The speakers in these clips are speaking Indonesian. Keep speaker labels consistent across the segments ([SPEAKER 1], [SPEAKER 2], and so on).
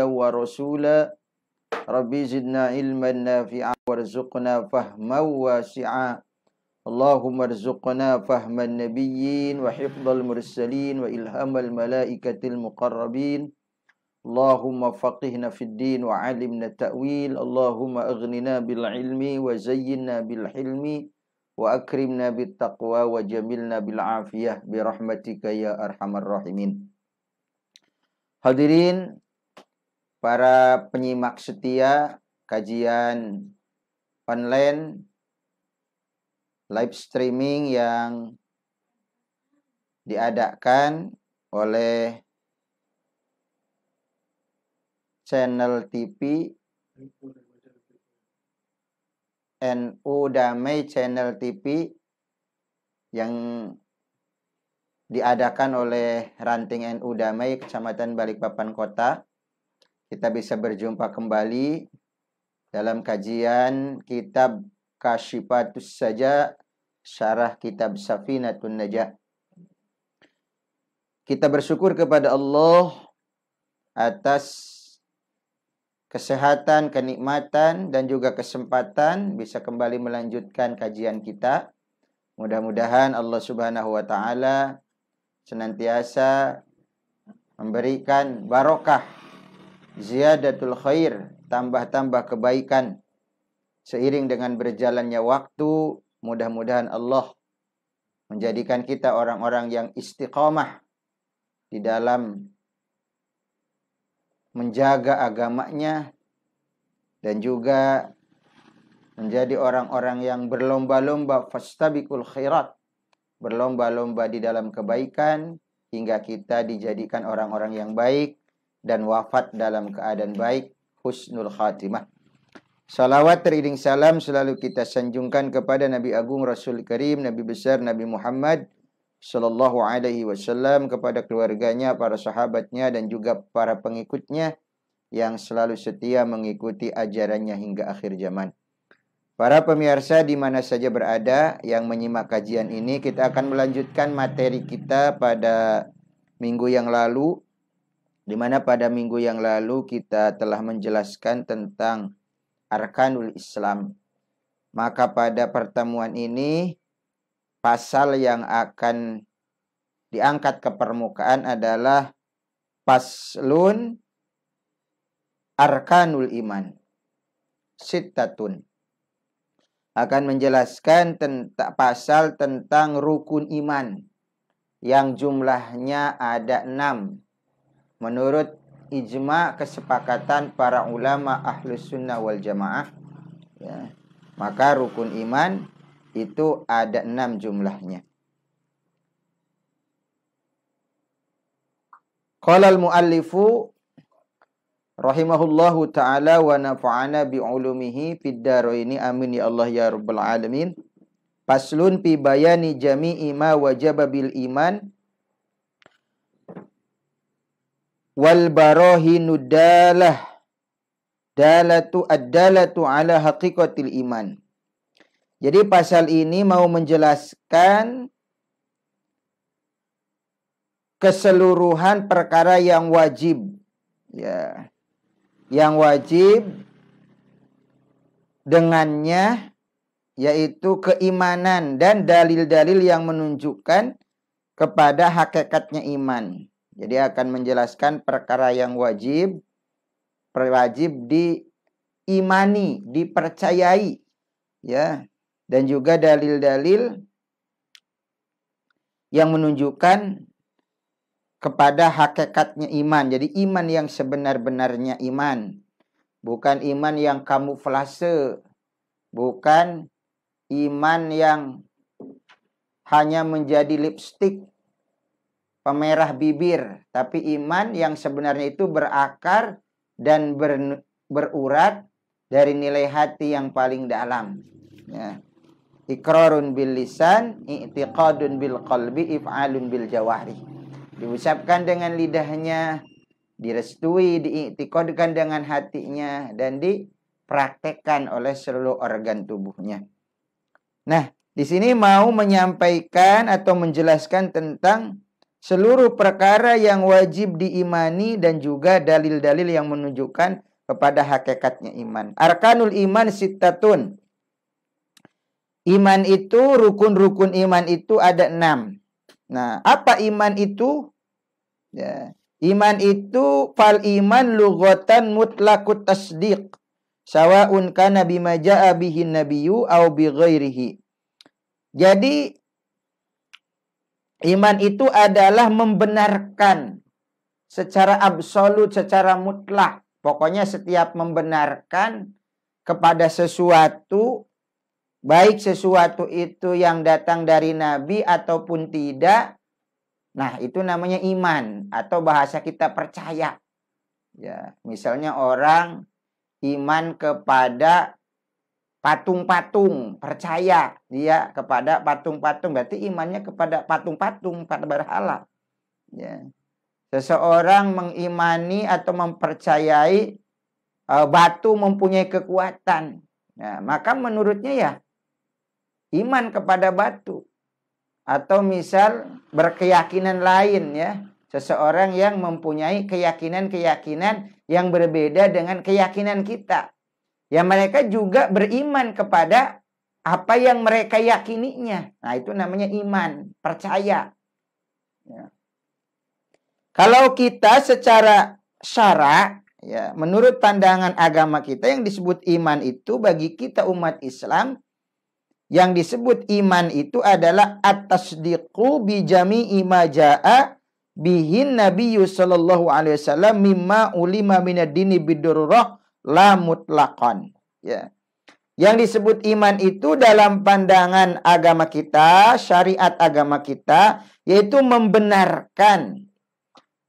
[SPEAKER 1] nabiyyan wa rasula. Rabbi zidna ilman nafi'a warzuqna fahman wasi'a. Allahumma rzuqna fahman nabiyyin wa hifdzal mursalin wa ilhamal malaikatil muqarrabin. Allahumma faqihna fid din wa alimna ta'wil. Allahumma aghnina bil ilmi wa zayyinna bil hilmi wa akrimna bit taqwa wa jamilna bil afiyah bi rahmatika ya arhamar rahimin. Hadirin para penyimak setia kajian online live streaming yang diadakan oleh channel TV NU Damai Channel TV yang diadakan oleh Ranting NU Damai Kecamatan Balikpapan Kota. Kita bisa berjumpa kembali dalam kajian kitab Kasyifatus Saja, syarah kitab Safinatun Najah. Kita bersyukur kepada Allah atas kesehatan, kenikmatan, dan juga kesempatan bisa kembali melanjutkan kajian kita. Mudah-mudahan Allah Subhanahu wa Ta'ala senantiasa memberikan barokah, ziyadatul khair, tambah-tambah kebaikan. Seiring dengan berjalannya waktu, mudah-mudahan Allah menjadikan kita orang-orang yang istiqomah di dalam menjaga agamanya dan juga menjadi orang-orang yang berlomba-lomba fastabiqul khairat, berlomba-lomba di dalam kebaikan hingga kita dijadikan orang-orang yang baik dan wafat dalam keadaan baik, husnul khatimah. Salawat teriring salam selalu kita sanjungkan kepada Nabi Agung Rasul Karim, Nabi besar Nabi Muhammad Sallallahu alaihi wasallam, kepada keluarganya, para sahabatnya, dan juga para pengikutnya yang selalu setia mengikuti ajarannya hingga akhir zaman. Para pemirsa di mana saja berada yang menyimak kajian ini, kita akan melanjutkan materi kita pada minggu yang lalu, di mana pada minggu yang lalu kita telah menjelaskan tentang Arkanul Islam. Maka pada pertemuan ini pasal yang akan diangkat ke permukaan adalah Paslun Arkanul Iman Sittatun. Akan menjelaskan tentang pasal tentang rukun iman yang jumlahnya ada 6. Menurut ijma kesepakatan para ulama Ahlus Sunnah wal Jamaah, ya, maka rukun iman itu ada 6 jumlahnya. Qala al-muallifu rahimahullahu ta'ala wa nafa'ana bi'ulumihi fid dharaini amin ya Allah ya rabbal alamin. Paslun fi bayani jami'i ma wajaba bil iman wal barahinud dalatu ad-dalatu ala haqiqatil iman. Jadi pasal ini mau menjelaskan keseluruhan perkara yang wajib, ya, yang wajib dengannya, yaitu keimanan dan dalil-dalil yang menunjukkan kepada hakikatnya iman. Jadi akan menjelaskan perkara yang wajib diimani, dipercayai, ya. Dan juga dalil-dalil yang menunjukkan kepada hakikatnya iman. Jadi iman yang sebenar-benarnya iman. Bukan iman yang kamuflase. Bukan iman yang hanya menjadi lipstik, pemerah bibir. Tapi iman yang sebenarnya itu berakar dan berurat dari nilai hati yang paling dalam. Ya. Iqrarun bil lisan, i'tiqadun bil qalbi, if'alun bil jawahri. Diucapkan dengan lidahnya, direstui, diiktikadkan dengan hatinya, dan dipraktekkan oleh seluruh organ tubuhnya. Nah, di sini mau menyampaikan atau menjelaskan tentang seluruh perkara yang wajib diimani dan juga dalil-dalil yang menunjukkan kepada hakikatnya iman. Arkanul iman sittatun. Iman itu, rukun-rukun iman itu ada 6. Nah, apa iman itu? Ya. Iman itu fal iman lughatan mutlaqut tasdiq. Sawa'un kana bima ja'a bihi nabiyyu aw bi ghairihi. Jadi iman itu adalah membenarkan secara absolut, secara mutlak. Pokoknya setiap membenarkan kepada sesuatu, baik sesuatu itu yang datang dari Nabi ataupun tidak, nah itu namanya iman atau bahasa kita percaya. Ya, misalnya orang iman kepada patung-patung, percaya dia kepada patung-patung, berarti imannya kepada patung-patung, pada berhala. Ya. Seseorang mengimani atau mempercayai batu mempunyai kekuatan, nah, maka menurutnya ya iman kepada batu. Atau misal berkeyakinan lain, ya, seseorang yang mempunyai keyakinan-keyakinan yang berbeda dengan keyakinan kita. Ya mereka juga beriman kepada apa yang mereka yakininya. Nah itu namanya iman, percaya. Ya. Kalau kita secara syara, ya, menurut pandangan agama kita yang disebut iman itu bagi kita umat Islam, yang disebut iman itu adalah at-tasdiqu bi jami'i ma jaa'a bihin nabiyyu sallallahu alaihi wasallam mimma ulima minad dini bidururah la mutlaqan. Ya. Yang disebut iman itu dalam pandangan agama kita, syariat agama kita, yaitu membenarkan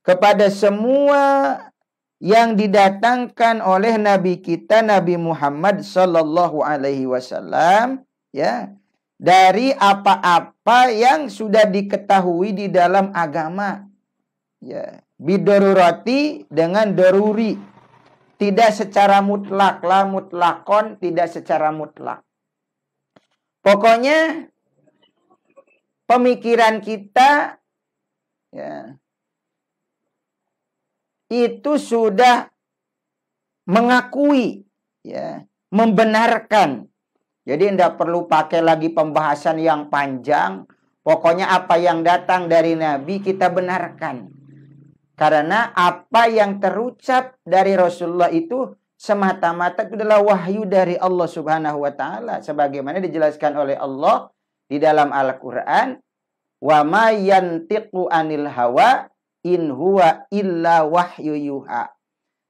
[SPEAKER 1] kepada semua yang didatangkan oleh Nabi kita Nabi Muhammad sallallahu alaihi wasallam, ya, dari apa-apa yang sudah diketahui di dalam agama. Ya, bidorurati dengan doruri. Tidak secara mutlak, la mutlakon, tidak secara mutlak. Pokoknya pemikiran kita, ya, itu sudah mengakui, ya, membenarkan. Jadi tidak perlu pakai lagi pembahasan yang panjang. Pokoknya apa yang datang dari Nabi kita benarkan. Karena apa yang terucap dari Rasulullah itu semata-mata itu adalah wahyu dari Allah Subhanahu wa taala, sebagaimana dijelaskan oleh Allah di dalam Al-Qur'an, "Wa ma yantiqu 'anil hawa in huwa illa wahyu yuha."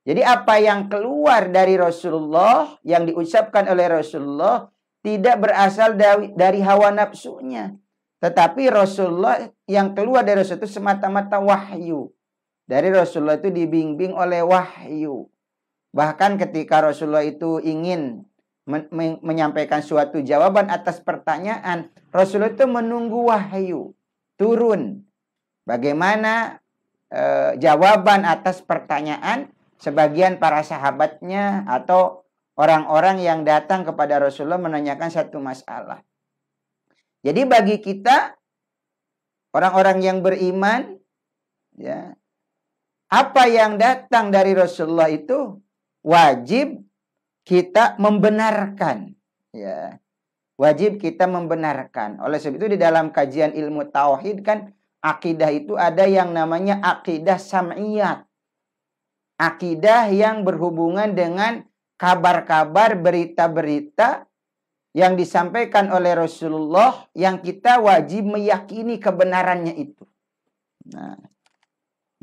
[SPEAKER 1] Jadi apa yang keluar dari Rasulullah, yang diucapkan oleh Rasulullah tidak berasal dari hawa nafsunya, tetapi Rasulullah yang keluar dari Rasul itu semata-mata wahyu. Dari Rasulullah itu dibimbing oleh wahyu. Bahkan ketika Rasulullah itu ingin menyampaikan suatu jawaban atas pertanyaan, Rasulullah itu menunggu wahyu turun. Bagaimana jawaban atas pertanyaan sebagian para sahabatnya atau orang-orang yang datang kepada Rasulullah menanyakan satu masalah. Jadi bagi kita, orang-orang yang beriman, ya, apa yang datang dari Rasulullah itu wajib kita membenarkan. Ya. Wajib kita membenarkan. Oleh sebab itu di dalam kajian ilmu tauhid kan akidah itu ada yang namanya akidah sam'iyat. Akidah yang berhubungan dengan kabar-kabar, berita-berita yang disampaikan oleh Rasulullah yang kita wajib meyakini kebenarannya itu. Nah,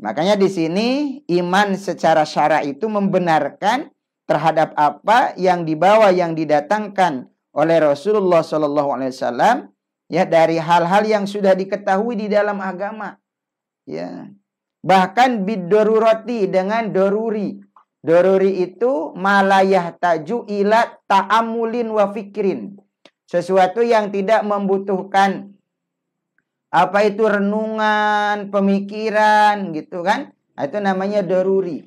[SPEAKER 1] makanya di sini iman secara syara itu membenarkan terhadap apa yang dibawa, yang didatangkan oleh Rasulullah SAW, ya, dari hal-hal yang sudah diketahui di dalam agama. Ya. Bahkan bidorurati dengan doruri. Doruri itu malayah taju ila ta'amulin wa fikrin. Sesuatu yang tidak membutuhkan apa itu renungan, pemikiran gitu kan. Itu namanya doruri.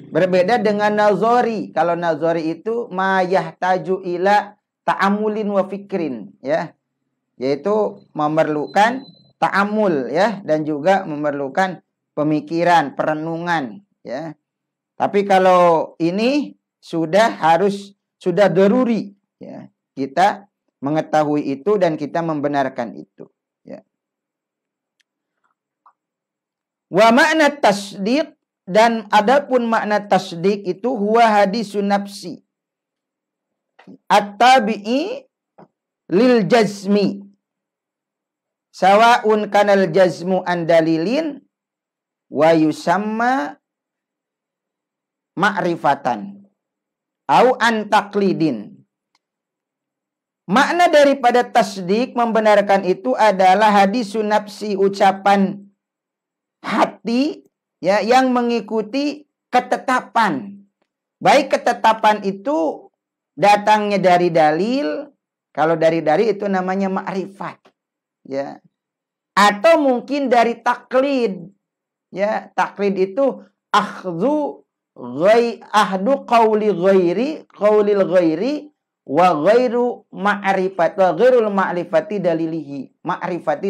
[SPEAKER 1] Berbeda dengan nazari. Kalau nazari itu mayah taju ila ta'amulin wa fikrin, ya. Yaitu memerlukan ta'amul ya, dan juga memerlukan pemikiran, perenungan ya. Tapi kalau ini sudah daruri ya. Kita mengetahui itu dan kita membenarkan itu ya. Wa makna tasdiq, dan adapun makna tasdiq itu huwa hadisun nafsi at-tabi'i lil jazmi sawa'un kanal jazmu an dalilin wa yusamma ma'rifatan au an taqlidin. Makna daripada tasdik, membenarkan itu adalah hadisun nafsi, ucapan hati ya, yang mengikuti ketetapan. Baik ketetapan itu datangnya dari dalil, kalau dari itu namanya ma'rifat ya. Atau mungkin dari taklid ya. Taklid itu ahdu qaulil ghairi wa ghairu ma'rifat wa ghairul ma'rifati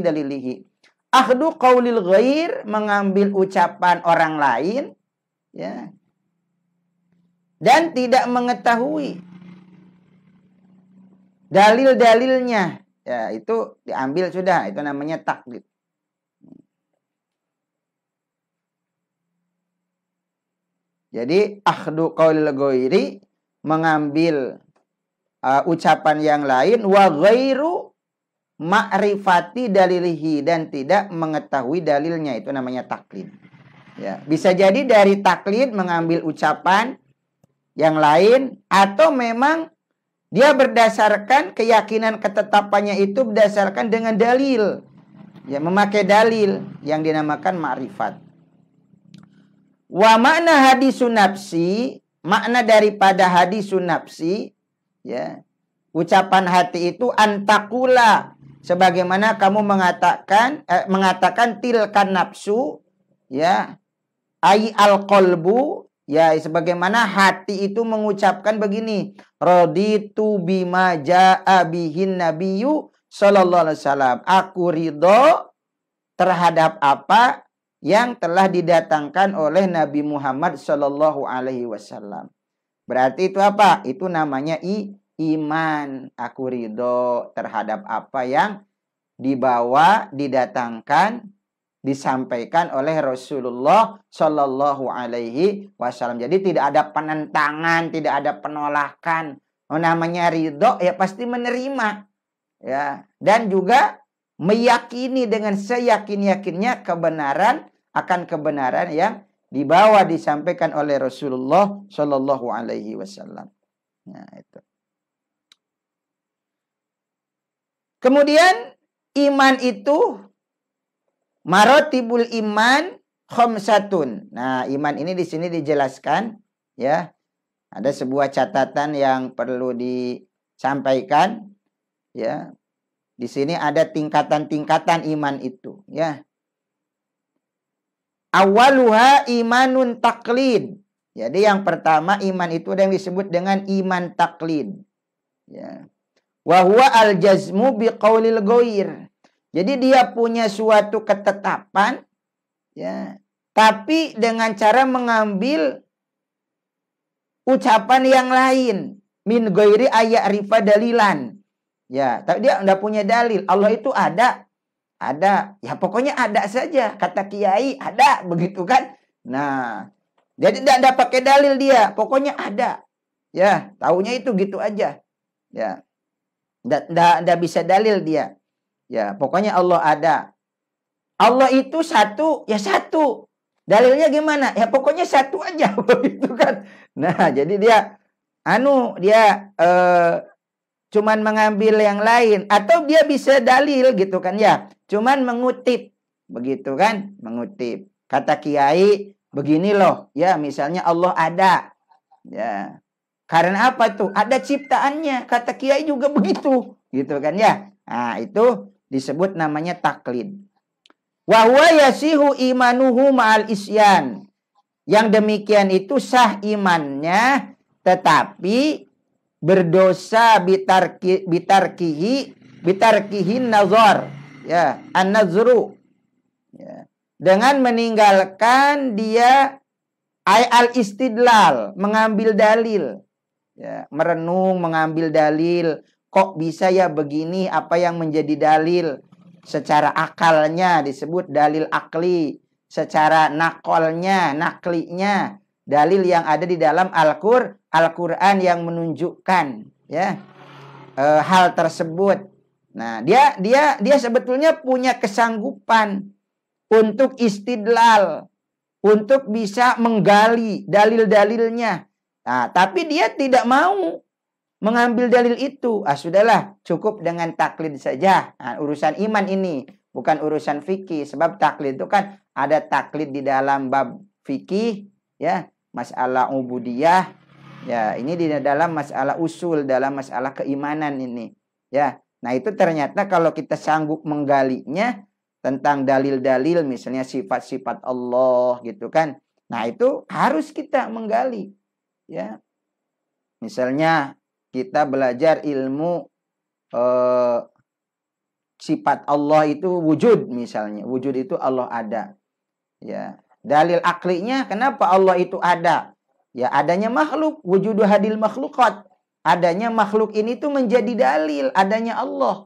[SPEAKER 1] dalilihi. Ahdu qaulil ghair, mengambil ucapan orang lain ya, dan tidak mengetahui dalil-dalilnya ya, itu diambil sudah, itu namanya taklid. Jadi ahdu qaulil ghairi, mengambil ucapan yang lain, wa ghairu ma'rifati dalilihi, dan tidak mengetahui dalilnya, itu namanya taklid ya. Bisa jadi dari taklid mengambil ucapan yang lain, atau memang dia berdasarkan keyakinan ketetapannya itu berdasarkan dengan dalil ya, memakai dalil yang dinamakan ma'rifat. Wa makna hadisun nafsi, makna daripada hadisun nafsi ya, ucapan hati itu antakula, sebagaimana kamu mengatakan tilkan nafsu ya, ai al qalbu ya, sebagaimana hati itu mengucapkan begini, raditu bima jaa bihin nabiyyu sallallahu alaihi wasallam, aku ridho terhadap apa yang telah didatangkan oleh Nabi Muhammad sallallahu alaihi wasallam. Berarti itu apa? Itu namanya iman. Aku ridho terhadap apa yang dibawa, didatangkan, disampaikan oleh Rasulullah Shallallahu Alaihi Wasallam. Jadi tidak ada penentangan, tidak ada penolakan. Namanya ridho ya pasti menerima ya, dan juga meyakini dengan seyakin-yakinnya akan kebenaran yang dibawa, disampaikan oleh Rasulullah Shallallahu Alaihi Wasallam. Nah itu. Kemudian iman itu maratibul iman khamsatun. Nah, iman ini di sini dijelaskan ya. Ada sebuah catatan yang perlu disampaikan ya. Di sini ada tingkatan-tingkatan iman itu ya. Awaluha imanun taklid. Jadi yang pertama iman itu ada yang disebut dengan iman taklid ya. Wa huwa al-jazmu biqaulil ghair. Jadi dia punya suatu ketetapan ya, tapi dengan cara mengambil ucapan yang lain, min ghairi aya'rifa dalilan. Ya, tapi dia enggak punya dalil. Allah itu ada. Ya pokoknya ada saja. Kata kiai ada, begitu kan? Nah, jadi enggak pakai dalil dia, pokoknya ada. Ya, taunya itu gitu aja. Ya. Enggak bisa dalil dia. Ya, pokoknya Allah ada. Allah itu satu, ya satu. Dalilnya gimana? Ya pokoknya satu aja, begitu kan. Nah, jadi dia cuman mengambil yang lain, atau dia bisa dalil gitu kan ya, cuman mengutip, begitu kan, mengutip. Kata kiai begini loh, ya misalnya Allah ada. Ya. Karena apa tuh? Ada ciptaannya. Kata kiai juga begitu, gitu kan ya. Nah, itu disebut namanya taklid. Wa huwa yasihu imanuhu ma'al isyan. Yang demikian itu sah imannya, tetapi berdosa bitarkihi nazar Ya, an-nazru. Ya. Dengan meninggalkan dia al-istidlal, mengambil dalil. Ya, merenung, mengambil dalil. Kok bisa ya begini, apa yang menjadi dalil? Secara akalnya disebut dalil akli. Secara nakolnya, naklinya, dalil yang ada di dalam Al-Quran yang menunjukkan ya hal tersebut. Nah, dia sebetulnya punya kesanggupan untuk istidlal, untuk bisa menggali dalil-dalilnya. Nah, tapi dia tidak mau mengambil dalil itu. Sudahlah, cukup dengan taklid saja. Nah, urusan iman ini, bukan urusan fikih. Sebab taklid itu kan ada taklid di dalam bab fikih, ya, masalah ubudiyah. Ya, ini di dalam masalah usul, dalam masalah keimanan ini. Ya, nah itu ternyata kalau kita sanggup menggalinya tentang dalil-dalil, misalnya sifat-sifat Allah, gitu kan. Nah itu harus kita menggali. Ya, misalnya kita belajar ilmu sifat Allah itu wujud misalnya. Wujud itu Allah ada. Ya, dalil aklinya kenapa Allah itu ada? Ya, adanya makhluk, wujudu hadil makhlukat. Adanya makhluk ini tuh menjadi dalil adanya Allah.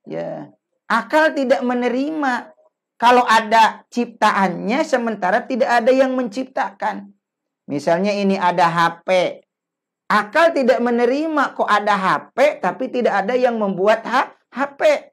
[SPEAKER 1] Ya. Akal tidak menerima kalau ada ciptaannya sementara tidak ada yang menciptakan. Misalnya ini ada HP. Akal tidak menerima kok ada HP tapi tidak ada yang membuat HP.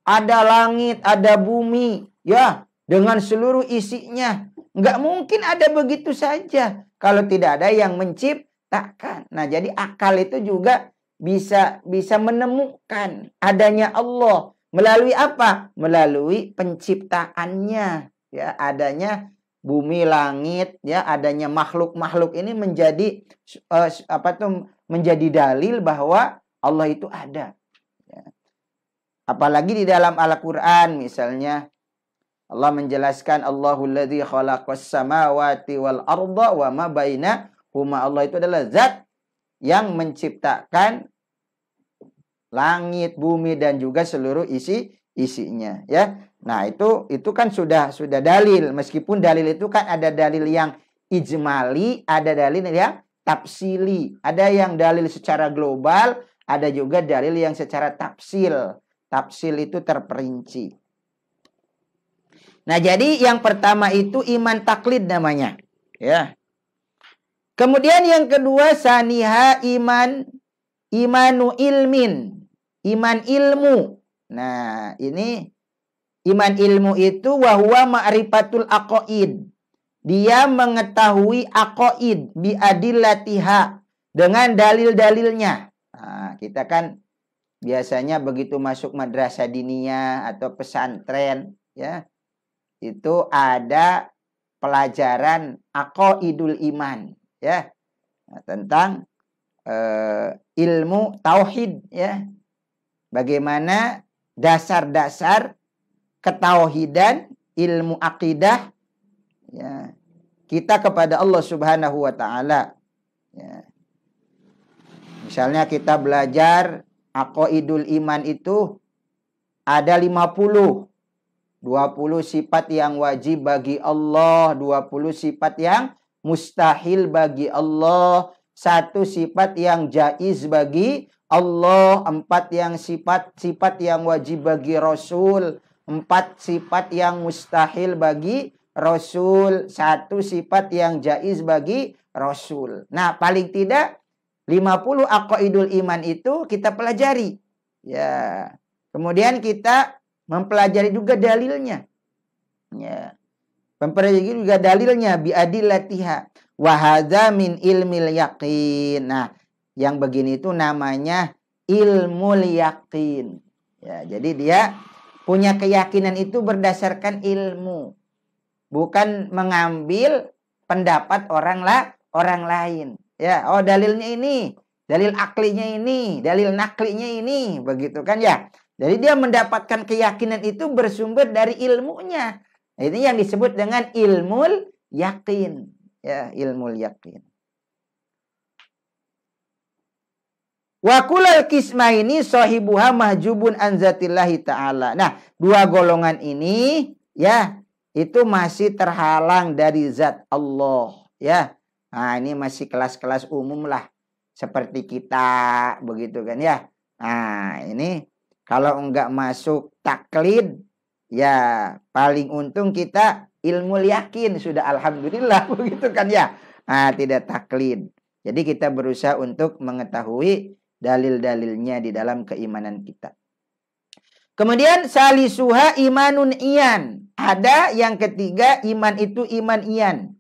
[SPEAKER 1] Ada langit, ada bumi, ya, dengan seluruh isinya. Nggak mungkin ada begitu saja kalau tidak ada yang menciptakan. Nah, jadi akal itu juga bisa menemukan adanya Allah melalui apa? Melalui penciptaannya, ya, adanya bumi, langit, ya, adanya makhluk-makhluk ini menjadi menjadi dalil bahwa Allah itu ada. Ya. Apalagi di dalam Al-Quran misalnya Allah menjelaskan Allahul ladzi khalaqas samawati wal arda wa ma bainahuma. Allah itu adalah zat yang menciptakan langit, bumi dan juga seluruh isinya, ya. Nah, itu kan sudah dalil. Meskipun dalil itu kan ada dalil yang ijmali, ada dalil yang tafsili. Ada yang dalil secara global, ada juga dalil yang secara tafsil. Tafsil itu terperinci. Nah, jadi yang pertama itu iman taklid namanya, ya. Kemudian yang kedua saniha imanu ilmin, iman ilmu. Nah, ini iman ilmu itu wahwa ma'rifatul aqaid. Dia mengetahui aqaid bi adillatiha dengan dalil-dalilnya. Nah, kita kan biasanya begitu masuk madrasah diniyah atau pesantren, ya, itu ada pelajaran aqaidul iman, ya, nah, tentang ilmu tauhid, ya, bagaimana dasar-dasar ketauhidan, ilmu akidah, ya, kita kepada Allah Subhanahu wa taala, ya. Misalnya kita belajar aqaidul iman itu ada 50. 20 sifat yang wajib bagi Allah, 20 sifat yang mustahil bagi Allah, 1 sifat yang jaiz bagi Allah, 4 yang sifat yang wajib bagi Rasul, 4 sifat yang mustahil bagi Rasul, 1 sifat yang jaiz bagi Rasul. Nah, paling tidak 50 aqaidul iman itu kita pelajari. Ya. Kemudian kita mempelajari juga dalilnya. Ya. Mempelajari juga dalilnya bi adillatiha. Wa hadza min ilmil yaqin. Nah, yang begini itu namanya ilmul yaqin. Ya, jadi dia punya keyakinan itu berdasarkan ilmu. Bukan mengambil pendapat orang lain. Ya, oh dalilnya ini, dalil aklinya ini, dalil naklinya ini, begitu kan ya. Jadi dia mendapatkan keyakinan itu bersumber dari ilmunya. Ini yang disebut dengan ilmul yakin. Ya, ilmul yakin. Wa kulal kismaini sahibuha mahjubun an zatillahi ta'ala. Nah, dua golongan ini ya, itu masih terhalang dari zat Allah ya. Nah, ini masih kelas-kelas umum lah. Seperti kita begitu kan ya. Nah, ini kalau enggak masuk taklid ya, paling untung kita ilmu yakin sudah alhamdulillah begitu kan ya. Nah, tidak taklid. Jadi kita berusaha untuk mengetahui dalil-dalilnya di dalam keimanan kita. Kemudian salisuha imanun iyan. Ada yang ketiga, iman itu iman iyan.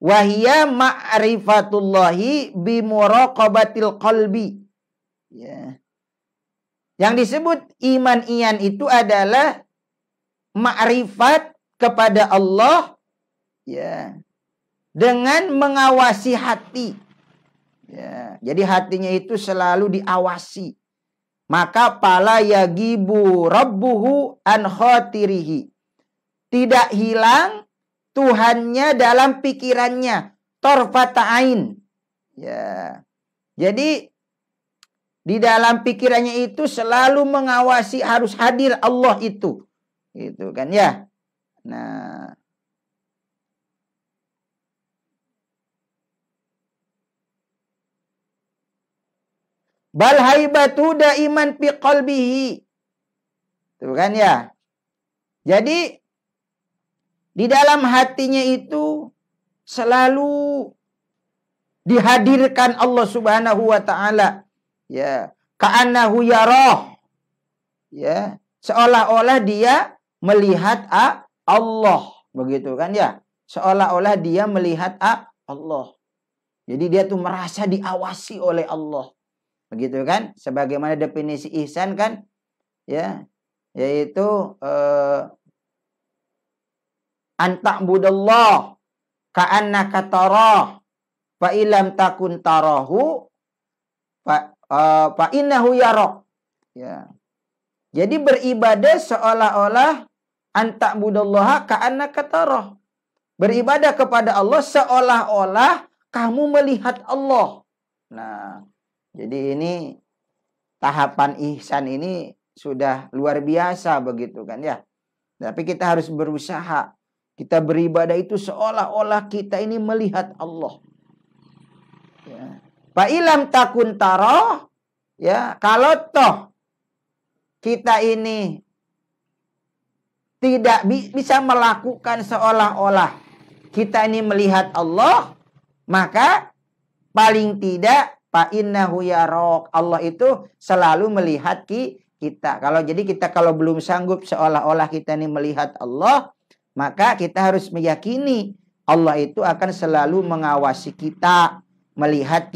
[SPEAKER 1] Wahia ma'rifatullahi bimuraqabatil qalbi. Ya. Yang disebut iman iyan itu adalah ma'rifat kepada Allah ya, dengan mengawasi hati. Ya, jadi hatinya itu selalu diawasi. Maka pala yagibu rabbuhu an khotirihi. Tidak hilang Tuhannya dalam pikirannya. Torfata ain. Ya. Jadi di dalam pikirannya itu selalu mengawasi, harus hadir Allah itu. Gitu kan ya. Nah, bal haibatu daiman fi qalbihi. Tuh kan ya. Jadi di dalam hatinya itu selalu dihadirkan Allah Subhanahu wa taala. Ya, ka'annahu yarah. Ya, seolah-olah dia melihat Allah, begitu kan ya? Seolah-olah dia melihat Allah. Jadi dia tuh merasa diawasi oleh Allah. Begitu kan? Sebagaimana definisi ihsan kan? Ya, yaitu anta'budallah ka'annaka tarah fa illam takun tarahu fa innahu yarak. Ya. Jadi beribadah seolah-olah anta'budallaha ka'annaka tarah. Beribadah kepada Allah seolah-olah kamu melihat Allah. Nah, jadi ini tahapan ihsan ini sudah luar biasa begitu kan ya. Tapi kita harus berusaha. Kita beribadah itu seolah-olah kita ini melihat Allah. Ya. Fa ilam takun tarah, ya, kalau toh kita ini tidak bisa melakukan seolah-olah kita ini melihat Allah, maka paling tidak fa innahu yaraq, Allah itu selalu melihat kita. Kalau belum sanggup seolah-olah kita ini melihat Allah, maka kita harus meyakini Allah itu akan selalu mengawasi kita, melihat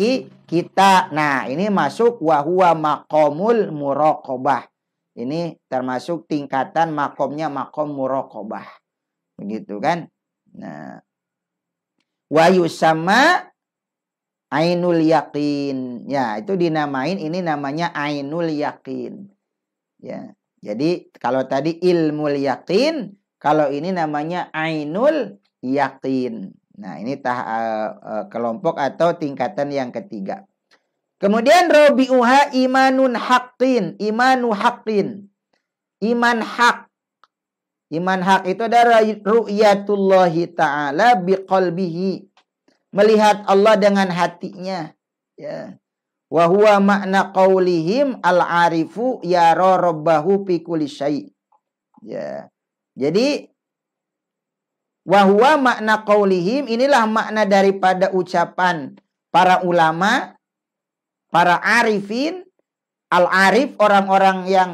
[SPEAKER 1] kita. Nah, ini masuk wa huwa maqamul muraqabah. Ini termasuk tingkatan makomnya makom muraqabah. Begitu kan? Nah, wa yusamma ainul yaqin. Ya, itu dinamain, ini namanya ainul yaqin. Ya. Jadi kalau tadi ilmul yaqin, kalau ini namanya ainul yaqin. Nah, ini kelompok atau tingkatan yang ketiga. Kemudian rabi'uha imanun haqqin, imanu haqqin. Iman hak. Iman hak itu adalah ru'yatullahi ta'ala biqalbihi. Melihat Allah dengan hatinya. Ya. Wa huwa makna qaulihim al-arifu yara rabbahu fi kulli syai'. Ya. Jadi wa huwa makna qaulihim, inilah makna daripada ucapan para ulama, para arifin. Al-arif, orang-orang yang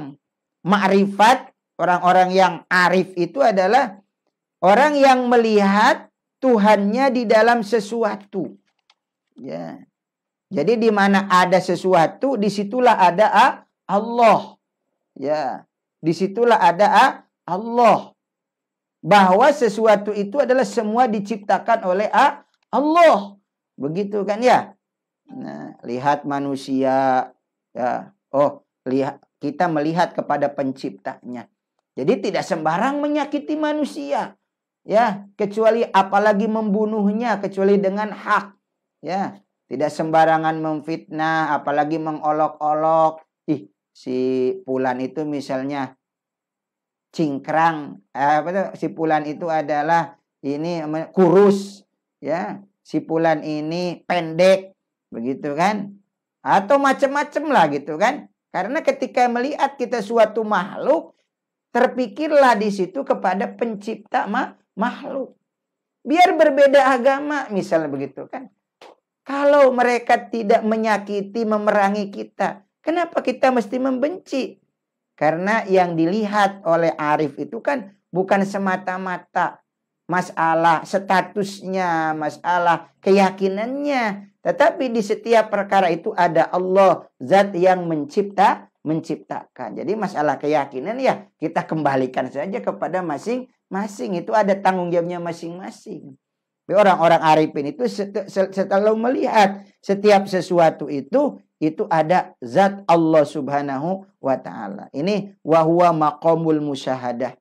[SPEAKER 1] ma'rifat, orang-orang yang arif itu adalah orang yang melihat Tuhannya di dalam sesuatu. Ya. Jadi di mana ada sesuatu, disitulah ada Allah. Ya, disitulah ada Allah. Bahwa sesuatu itu adalah semua diciptakan oleh Allah. Begitu kan ya? Nah, lihat manusia. Ya, kita melihat kepada penciptanya. Jadi tidak sembarang menyakiti manusia. Ya, kecuali apalagi membunuhnya, kecuali dengan hak. Ya. Tidak sembarangan memfitnah, apalagi mengolok-olok. Ih, si Fulan itu misalnya cingkrang, si Fulan itu adalah ini kurus, ya. Si Fulan ini pendek, begitu kan? Atau macam-macam lah gitu kan? Karena ketika melihat kita suatu makhluk, terpikirlah di situ kepada pencipta makhluk. Biar berbeda agama, misalnya begitu kan? Kalau mereka tidak menyakiti, memerangi kita, kenapa kita mesti membenci? Karena yang dilihat oleh arif itu kan bukan semata-mata masalah statusnya, masalah keyakinannya. Tetapi di setiap perkara itu ada Allah, zat yang menciptakan. Jadi masalah keyakinan ya kita kembalikan saja kepada masing-masing. Itu ada tanggung jawabnya masing-masing. Orang-orang arifin itu selalu melihat setiap sesuatu itu ada zat Allah Subhanahu wa ta'ala. Ini wahuwa maqamul musyahadah.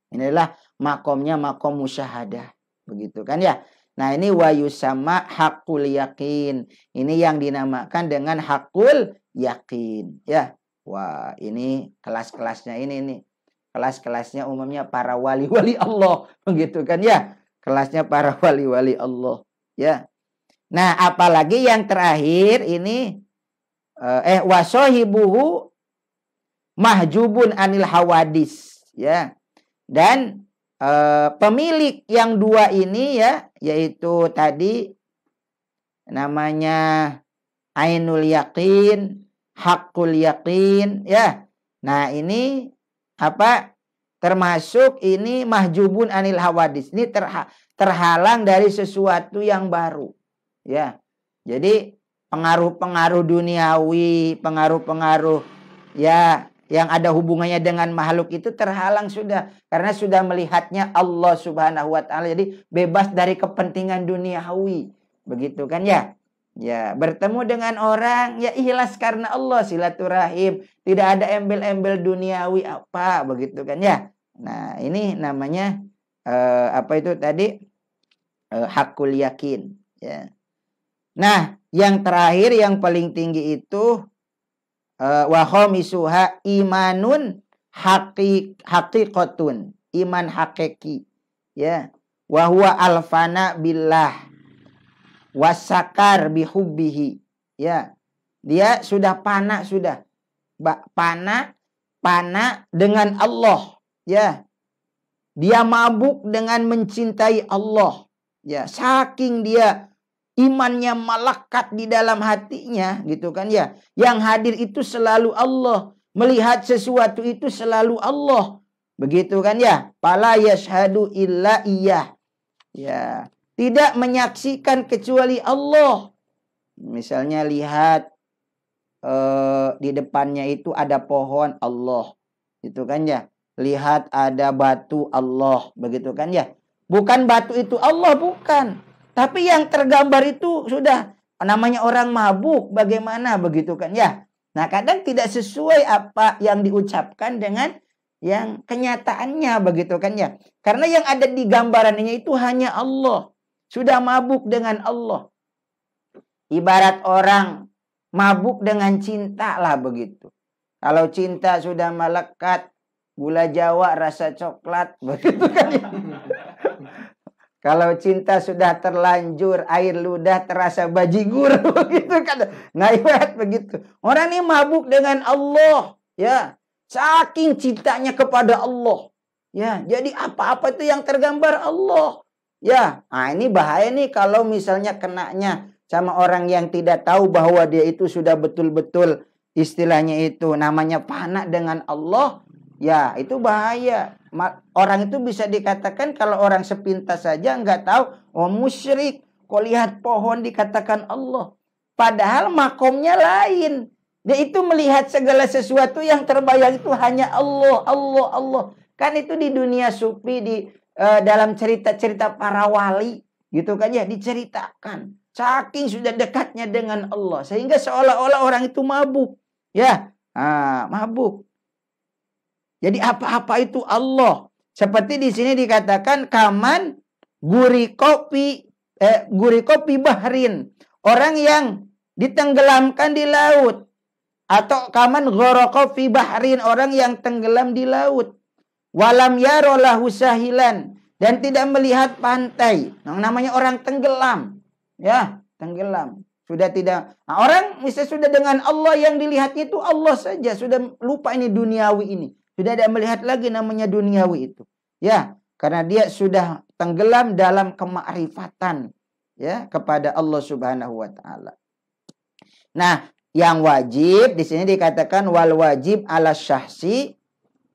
[SPEAKER 1] Inilah makomnya makom musyahadah. Begitu kan ya. Nah ini wa yusama haqqul yakin. Ini yang dinamakan dengan haqqul yakin. Ya. Wah ini kelas-kelasnya ini. Kelas-kelasnya umumnya para wali-wali Allah. Begitu kan ya. Kelasnya para wali-wali Allah. Ya. Nah apalagi yang terakhir ini. Wasohibuhu mahjubun anil hawadis. Ya. Dan pemilik yang dua ini ya, yaitu tadi namanya ainul yakin, hakul yakin, ya. Nah ini apa? Termasuk ini mahjubun anil hawadis. Ini terhalang dari sesuatu yang baru, ya. Jadi pengaruh-pengaruh duniawi, pengaruh-pengaruh ya yang ada hubungannya dengan makhluk itu terhalang sudah. Karena sudah melihatnya Allah Subhanahu wa ta'ala. Jadi bebas dari kepentingan duniawi. Begitu kan ya? Ya, bertemu dengan orang ya ikhlas karena Allah, silaturahim. Tidak ada embel-embel duniawi apa, begitu kan ya? Nah, ini namanya apa itu tadi? Hakul yakin, ya. Nah, yang terakhir yang paling tinggi itu wa khamisuha imanun haqiqatun, iman hakiki, ya. Wa huwa alfana billah wasakar bihubbihi, ya. Dia sudah pana dengan Allah, ya. Dia mabuk dengan mencintai Allah, ya. Saking dia imannya melekat di dalam hatinya, gitu kan ya. Yang hadir itu selalu Allah, melihat sesuatu itu selalu Allah, begitu kan ya. Fala yashhadu illa iyyah, ya. Tidak menyaksikan kecuali Allah. Misalnya lihat di depannya itu ada pohon Allah, gitu kan ya. Lihat ada batu Allah, begitu kan ya. Bukan batu itu Allah, bukan. Tapi yang tergambar itu sudah namanya orang mabuk, bagaimana, begitu kan ya. Nah kadang tidak sesuai apa yang diucapkan dengan yang kenyataannya, begitu kan ya. Karena yang ada di gambarannya itu hanya Allah. Sudah mabuk dengan Allah. Ibarat orang mabuk dengan cinta lah begitu. Kalau cinta sudah melekat, gula Jawa rasa coklat, begitu kan ya. Kalau cinta sudah terlanjur, air ludah terasa bajigur, begitu kan. Nah ibarat begitu. Orang ini mabuk dengan Allah, ya. Saking cintanya kepada Allah, ya. Jadi apa-apa itu yang tergambar Allah. Ya, nah ini bahaya nih kalau misalnya kenanya sama orang yang tidak tahu bahwa dia itu sudah betul-betul istilahnya itu namanya fana dengan Allah. Ya, itu bahaya. Orang itu bisa dikatakan kalau orang sepintas saja nggak tahu, oh musyrik. Kok lihat pohon dikatakan Allah. Padahal makomnya lain. Dia itu melihat segala sesuatu yang terbayang itu hanya Allah, Allah, Allah. Kan itu di dunia sufi, di dalam cerita-cerita para wali, gitu kan ya, diceritakan. Saking sudah dekatnya dengan Allah, sehingga seolah-olah orang itu mabuk, ya, mabuk. Jadi apa-apa itu Allah. Seperti di sini dikatakan kaman guri kopi bahrin. orang yang ditenggelamkan di laut. Atau kaman gharaqa fi bahrin, orang yang tenggelam di laut. Walam yara lahu sahilan, dan tidak melihat pantai. Yang namanya orang tenggelam. Ya, tenggelam. Sudah tidak. Nah, orang misalnya sudah dengan Allah yang dilihatnya itu Allah saja. Sudah lupa ini duniawi ini. Sudah tidak melihat lagi namanya duniawi itu. Ya, karena dia sudah tenggelam dalam kemakrifatan ya kepada Allah Subhanahu wa taala. Nah, yang wajib di sini dikatakan wal wajib ala syahsi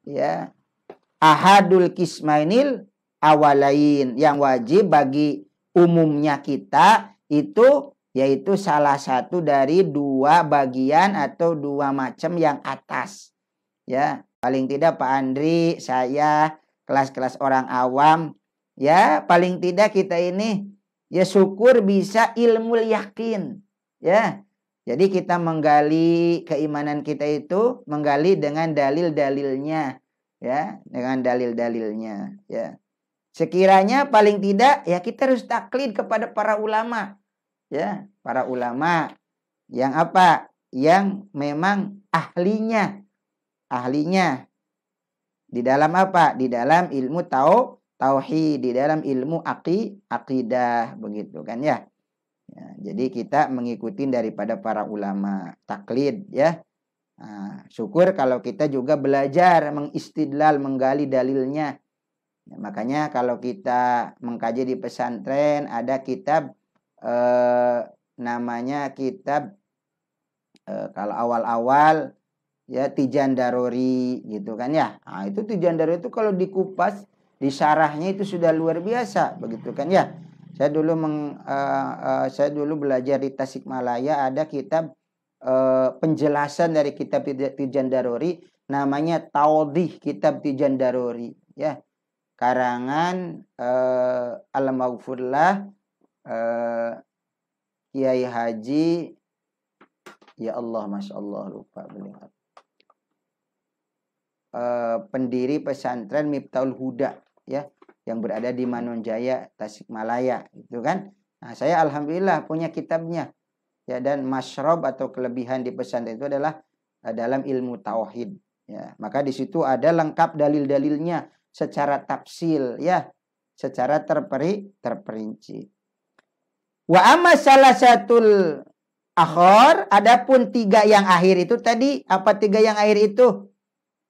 [SPEAKER 1] ya ahadul kismainil awalain. Yang wajib bagi umumnya kita itu yaitu salah satu dari dua bagian atau dua macam yang atas. Ya, paling tidak Pak Andri, saya, kelas-kelas orang awam, ya paling tidak kita ini ya syukur bisa ilmu yakin. Ya. Jadi kita menggali keimanan kita itu menggali dengan dalil-dalilnya, ya, dengan dalil-dalilnya, ya. Sekiranya paling tidak ya kita harus taklid kepada para ulama. Ya, para ulama yang apa? Yang memang ahlinya di dalam apa? Di dalam ilmu tauhid, di dalam ilmu akidah, begitu kan ya. Ya, jadi kita mengikuti daripada para ulama, taklid ya. Nah, syukur kalau kita juga belajar mengistidlal, menggali dalilnya. Ya, makanya kalau kita mengkaji di pesantren ada kitab namanya kitab kalau awal-awal ya Tijan Daruri gitu kan ya. Nah, itu Tijan Daruri itu kalau dikupas di syarahnya itu sudah luar biasa begitu kan ya. Saya dulu belajar di Tasikmalaya ada kitab penjelasan dari kitab Tijan Daruri namanya Taudih Kitab Tijan Daruri ya. Karangan Al-Maghfurlah Kiai Haji, ya Allah, Masya Allah, lupa beliau. Pendiri pesantren Miftahul Huda, ya, yang berada di Manonjaya, Tasikmalaya, itu kan. Nah, saya alhamdulillah punya kitabnya, ya, dan masyrob atau kelebihan di pesantren itu adalah dalam ilmu tauhid, ya. Maka di situ ada lengkap dalil-dalilnya secara tafsil, ya, secara terperinci. Wa amma salah satul akhir, adapun tiga yang akhir itu tadi, apa tiga yang akhir itu?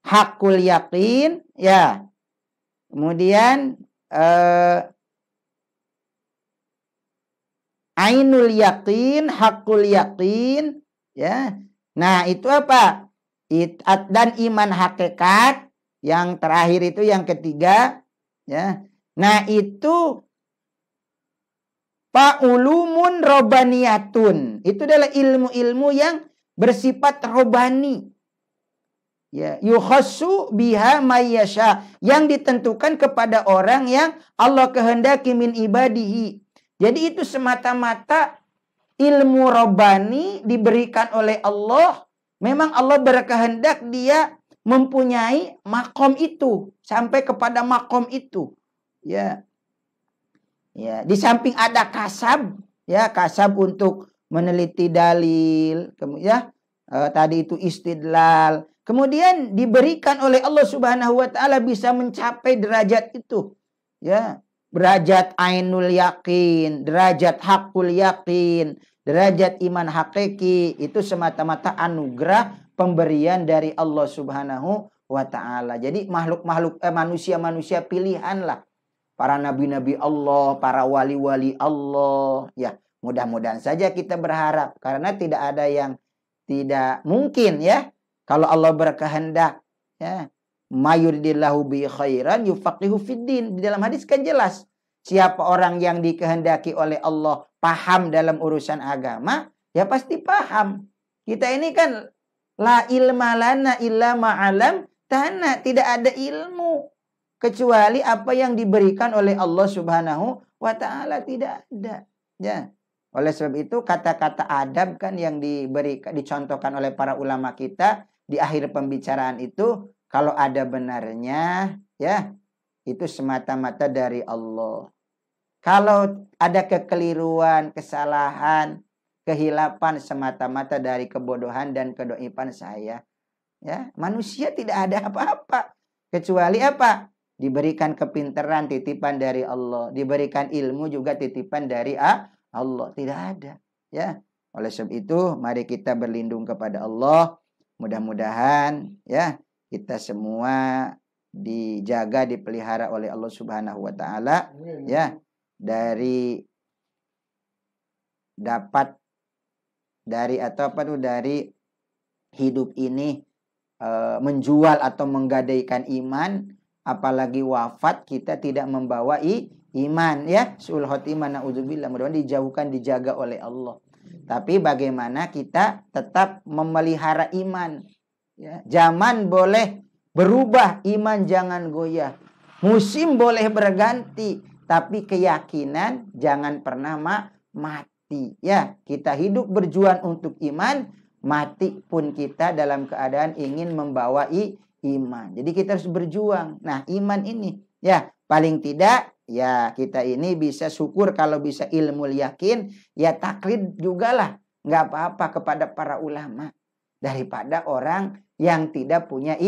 [SPEAKER 1] Hakul yakin, ya. Kemudian ainul yakin, hakul yakin, ya. Nah, itu apa? Dan iman hakikat, yang terakhir itu yang ketiga, ya. Nah, itu Fa'ulumun robaniyatun. Itu adalah ilmu-ilmu yang bersifat robani. Ya, yukhassu biha mayyasha, yang ditentukan kepada orang yang Allah kehendaki min ibadihi. Jadi itu semata-mata ilmu robani diberikan oleh Allah. Memang Allah berkehendak dia mempunyai makom itu, sampai kepada makom itu. Ya. Ya, di samping ada kasab, ya, kasab untuk meneliti dalil, kemudian tadi itu istidlal. Kemudian diberikan oleh Allah Subhanahu wa taala bisa mencapai derajat itu. Ya, derajat ainul yakin, derajat hakul yakin, derajat iman hakiki, itu semata-mata anugerah pemberian dari Allah Subhanahu wa taala. Jadi makhluk-makhluk manusia-manusia pilihan lah. Para nabi-nabi Allah, para wali-wali Allah. Ya, mudah-mudahan saja kita berharap. Karena tidak ada yang tidak mungkin, ya. Kalau Allah berkehendak, ya. Mayuridillahu bi khairan yufaqihu fiddin. Di dalam hadis kan jelas. Siapa orang yang dikehendaki oleh Allah paham dalam urusan agama, ya pasti paham. Kita ini kan la ilma lana illa ma'alam tana. Tidak ada ilmu kecuali apa yang diberikan oleh Allah Subhanahu wa taala, tidak ada. Ya. Oleh sebab itu kata-kata adab kan yang dicontohkan oleh para ulama kita di akhir pembicaraan itu, kalau ada benarnya, ya, itu semata-mata dari Allah. Kalau ada kekeliruan, kesalahan, kehilapan semata-mata dari kebodohan dan kedoifan saya. Ya, manusia tidak ada apa-apa kecuali apa? Diberikan kepintaran titipan dari Allah, diberikan ilmu juga titipan dari Allah. Tidak ada. Ya, oleh sebab itu mari kita berlindung kepada Allah. Mudah-mudahan ya kita semua dijaga, dipelihara oleh Allah Subhanahu wa taala ya, dari dapat dari atau apa tuh dari hidup ini menjual atau menggadaikan iman, apalagi wafat kita tidak membawa iman ya, suul khotimah, naudzubillah, mudah-mudahan dijauhkan, dijaga oleh Allah. Tapi bagaimana kita tetap memelihara iman ya. Zaman boleh berubah, iman jangan goyah. Musim boleh berganti, tapi keyakinan jangan pernah mati ya. Kita hidup berjuang untuk iman, mati pun kita dalam keadaan ingin membawa iman. Jadi kita harus berjuang. Nah, iman ini ya paling tidak ya kita ini bisa syukur kalau bisa ilmu yakin, ya taklid juga lah, nggak apa-apa kepada para ulama daripada orang yang tidak punya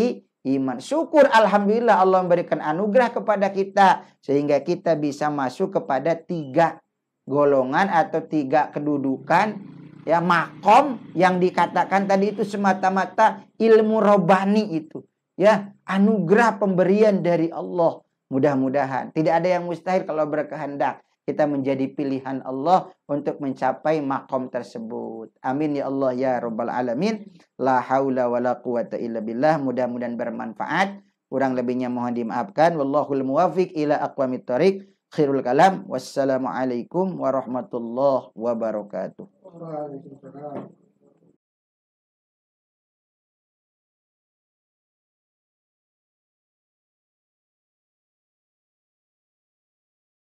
[SPEAKER 1] iman. Syukur alhamdulillah Allah memberikan anugerah kepada kita sehingga kita bisa masuk kepada 3 golongan atau 3 kedudukan ya, makom yang dikatakan tadi itu semata-mata ilmu robbani itu ya, anugerah pemberian dari Allah. Mudah-mudahan tidak ada yang mustahil kalau berkehendak kita menjadi pilihan Allah untuk mencapai makom tersebut. Amin ya Allah ya rabbal alamin. La haula wala quwata illa billah. Mudah-mudahan bermanfaat. Kurang lebihnya mohon dimaafkan. Wallahul muwafiq ila aqwamit thoriq. Khairul kalam. Wassalamualaikum warahmatullahi wabarakatuh. Waalaikumsalam.